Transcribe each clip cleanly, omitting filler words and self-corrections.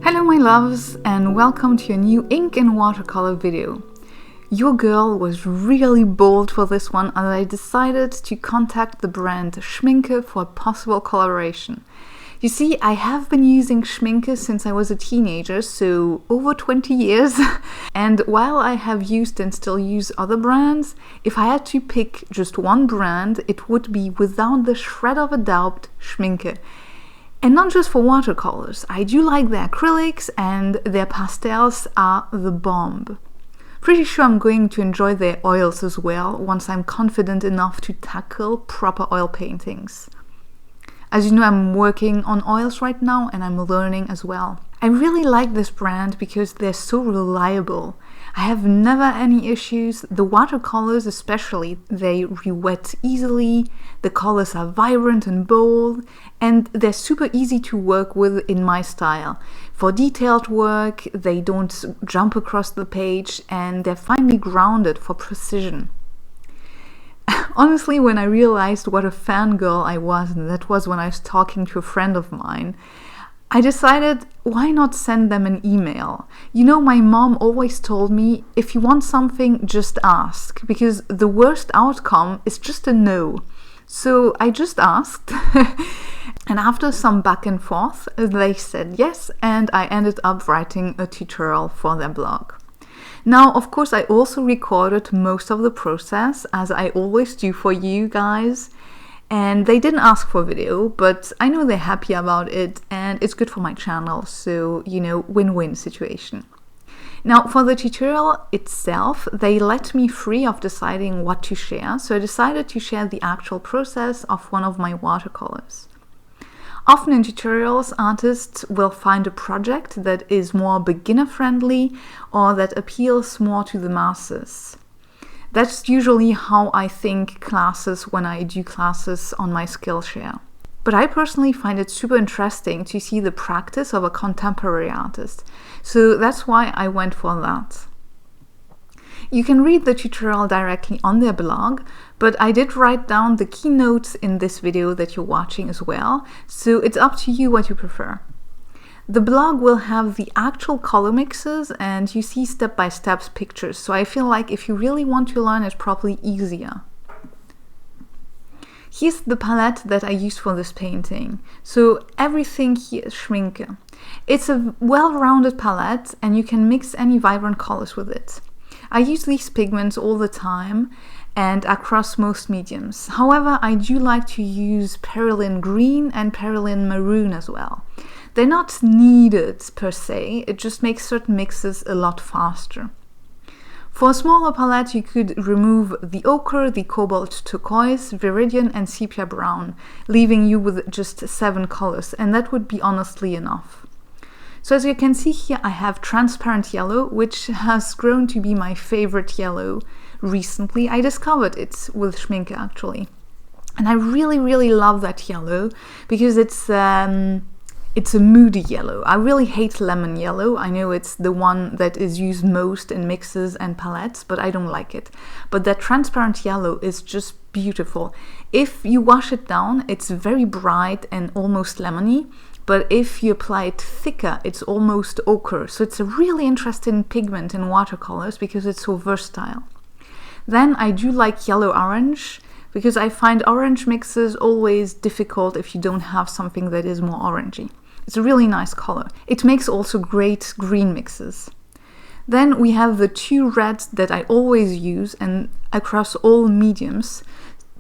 Hello my loves, and welcome to a new ink and watercolor video. Your girl was really bold for this one, and I decided to contact the brand Schmincke for a possible collaboration. You see, I have been using Schmincke since I was a teenager, so over 20 years. And while I have used and still use other brands, if I had to pick just one brand, it would be without the shred of a doubt Schmincke. And not just for watercolors, I do like their acrylics, and their pastels are the bomb. Pretty sure I'm going to enjoy their oils as well once I'm confident enough to tackle proper oil paintings. As you know, I'm working on oils right now and I'm learning as well. I really like this brand because they're so reliable. I have never any issues. The watercolors especially, they re-wet easily, the colors are vibrant and bold, and they're super easy to work with in my style. For detailed work, they don't jump across the page, and they're finely grounded for precision. Honestly, when I realized what a fangirl I was, and that was when I was talking to a friend of mine, I decided, why not send them an email? You know, my mom always told me, if you want something, just ask, because the worst outcome is just a no. So I just asked, and after some back and forth, they said yes, and I ended up writing a tutorial for their blog. Now, of course, I also recorded most of the process, as I always do for you guys. And they didn't ask for a video, but I know they're happy about it, and it's good for my channel, so, you know, win-win situation. Now, for the tutorial itself, they let me free of deciding what to share, so I decided to share the actual process of one of my watercolors. Often in tutorials, artists will find a project that is more beginner-friendly or that appeals more to the masses. That's usually how I think classes when I do classes on my Skillshare. But I personally find it super interesting to see the practice of a contemporary artist. So that's why I went for that. You can read the tutorial directly on their blog, but I did write down the keynotes in this video that you're watching as well, so it's up to you what you prefer. The blog will have the actual color mixes, and you see step-by-step pictures, so I feel like if you really want to learn, it's probably easier. Here's the palette that I used for this painting. So everything here is Schmincke. It's a well-rounded palette, and you can mix any vibrant colors with it. I use these pigments all the time and across most mediums. However, I do like to use perylene green and perylene maroon as well. They're not needed per se, it just makes certain mixes a lot faster. For a smaller palette, you could remove the ochre, the cobalt turquoise, viridian and sepia brown, leaving you with just 7 colors, and that would be honestly enough. So as you can see here, I have transparent yellow, which has grown to be my favorite yellow recently. I discovered it with Schmincke actually. And I really love that yellow because it's a moody yellow. I really hate lemon yellow. I know it's the one that is used most in mixes and palettes, but I don't like it. But that transparent yellow is just beautiful. If you wash it down, it's very bright and almost lemony. But if you apply it thicker, it's almost ochre. So it's a really interesting pigment in watercolors because it's so versatile. Then I do like yellow-orange because I find orange mixes always difficult if you don't have something that is more orangey. It's a really nice color. It makes also great green mixes. Then we have the 2 reds that I always use and across all mediums.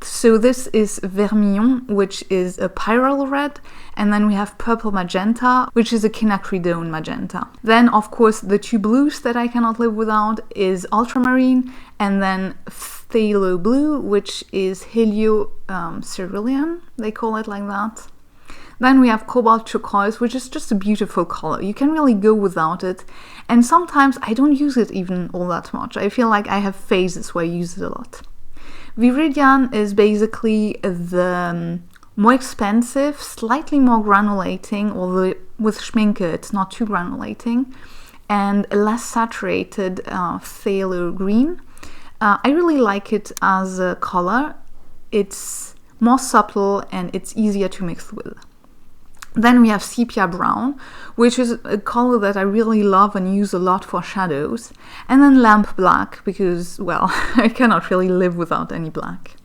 So this is Vermillon, which is a pyrrole red, and then we have purple magenta, which is a quinacridone magenta. Then, of course, the 2 blues that I cannot live without is ultramarine, and then phthalo blue, which is helio cerulean, they call it like that. Then we have cobalt turquoise, which is just a beautiful color. You can really go without it, and sometimes I don't use it even all that much. I feel like I have phases where I use it a lot. Viridian is basically the more expensive, slightly more granulating, although with Schmincke it's not too granulating, and less saturated phthalo green. I really like it as a color. It's more subtle and it's easier to mix with. Then we have sepia brown, which is a color that I really love and use a lot for shadows. And then lamp black, because, well, I cannot really live without any black.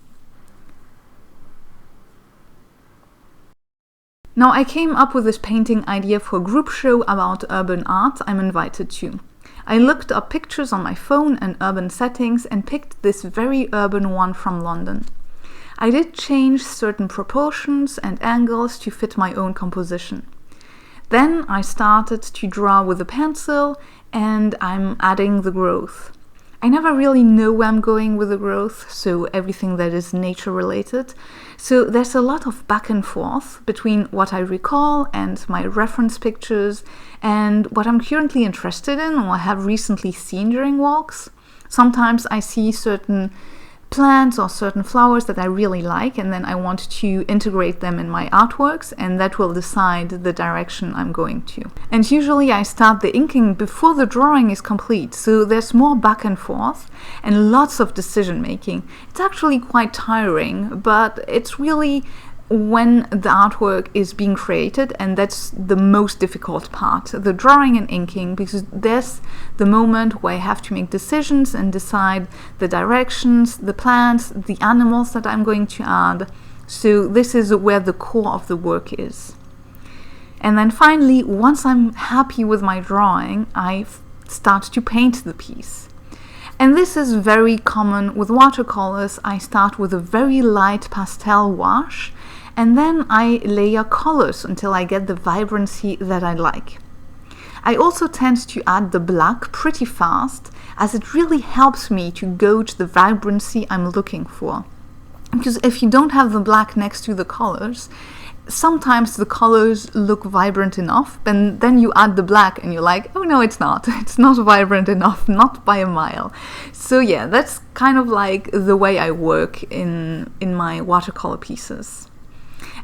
Now I came up with this painting idea for a group show about urban art I'm invited to. I looked up pictures on my phone and urban settings and picked this very urban one from London. I did change certain proportions and angles to fit my own composition. Then I started to draw with a pencil and I'm adding the growth. I never really know where I'm going with the growth, so everything that is nature related. So there's a lot of back and forth between what I recall and my reference pictures and what I'm currently interested in or have recently seen during walks. Sometimes I see certain plants or certain flowers that I really like, and then I want to integrate them in my artworks, and that will decide the direction I'm going to. And usually I start the inking before the drawing is complete, so there's more back and forth and lots of decision making. It's actually quite tiring, but it's really when the artwork is being created, and that's the most difficult part, the drawing and inking, because there's the moment where I have to make decisions and decide the directions, the plants, the animals that I'm going to add. So this is where the core of the work is. And then finally, once I'm happy with my drawing, I start to paint the piece. And this is very common with watercolors. I start with a very light pastel wash, and then I layer colors until I get the vibrancy that I like. I also tend to add the black pretty fast, as it really helps me to gauge the vibrancy I'm looking for. Because if you don't have the black next to the colors, sometimes the colors look vibrant enough, and then you add the black and you're like, oh no, it's not. It's not vibrant enough, not by a mile. So yeah, that's kind of like the way I work in my watercolor pieces.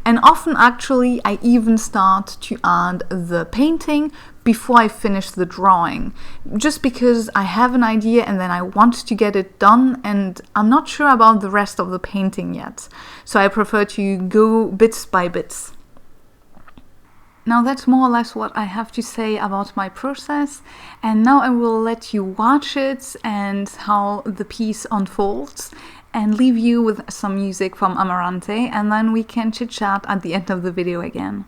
And often actually I even start to add the painting before I finish the drawing, just because I have an idea and then I want to get it done and I'm not sure about the rest of the painting yet. So I prefer to go bits by bits. Now that's more or less what I have to say about my process, and now I will let you watch it and how the piece unfolds, and leave you with some music from Amarante, and then we can chit chat at the end of the video again.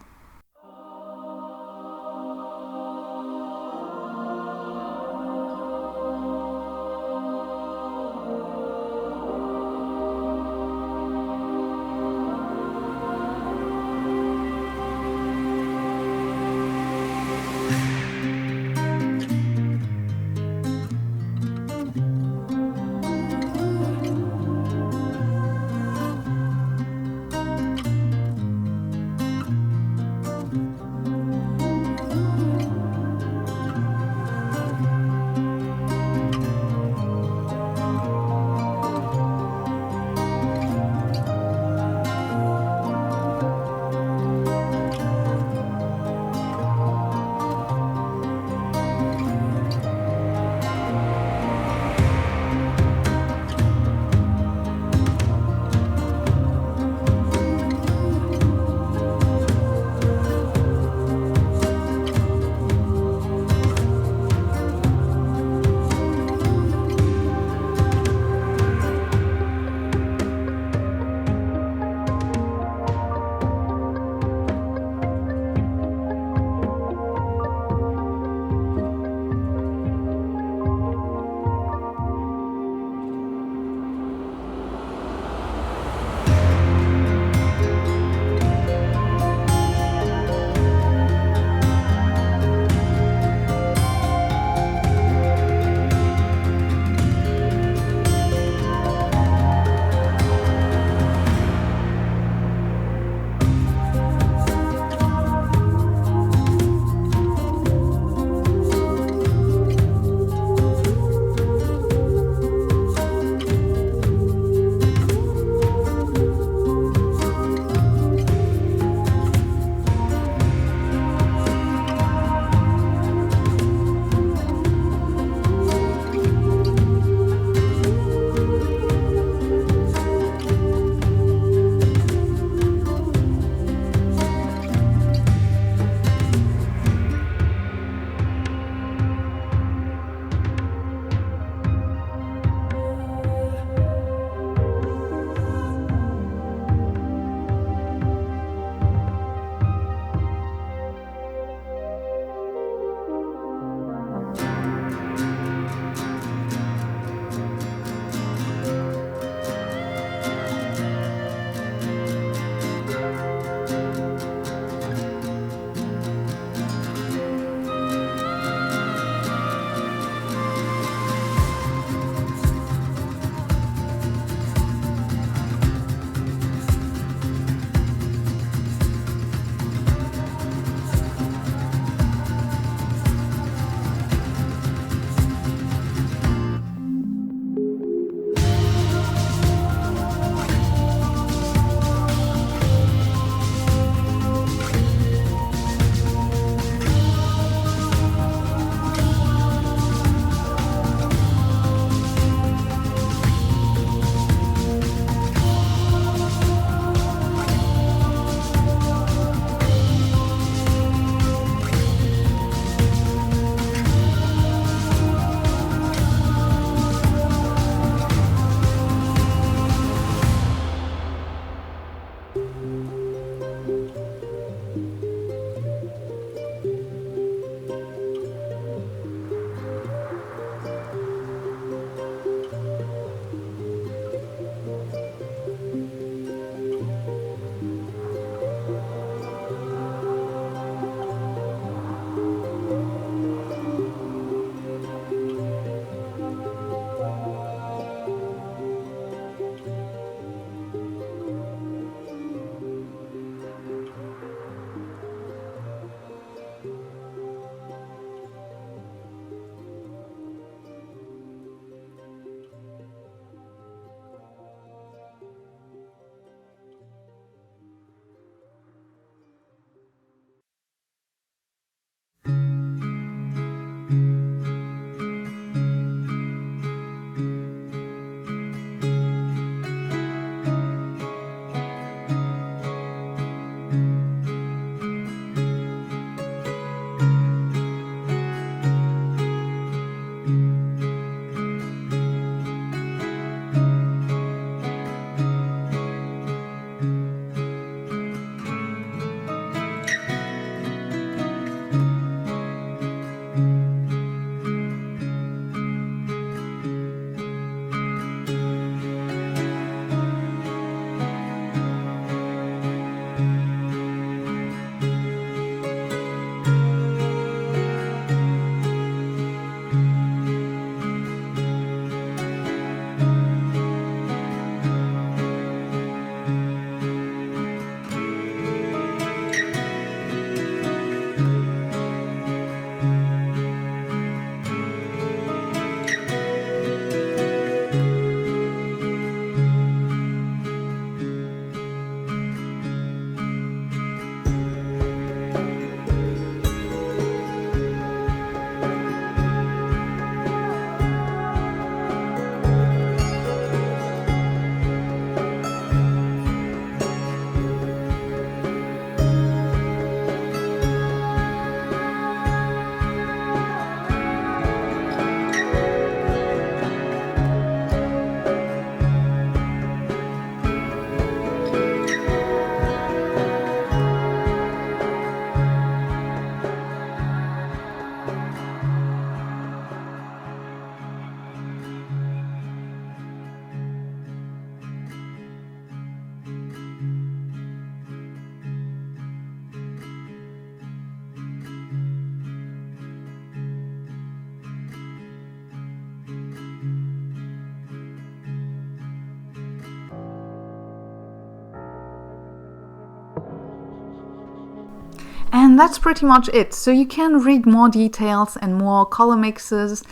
And that's pretty much it. So you can read more details and more color mixes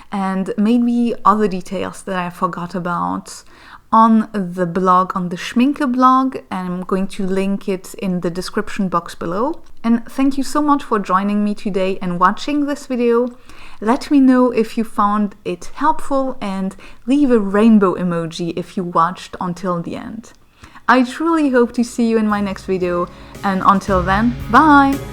and maybe other details that I forgot about on the blog, on the Schmincke blog, and I'm going to link it in the description box below. And thank you so much for joining me today and watching this video. Let me know if you found it helpful and leave a rainbow emoji if you watched until the end. I truly hope to see you in my next video, and until then, bye!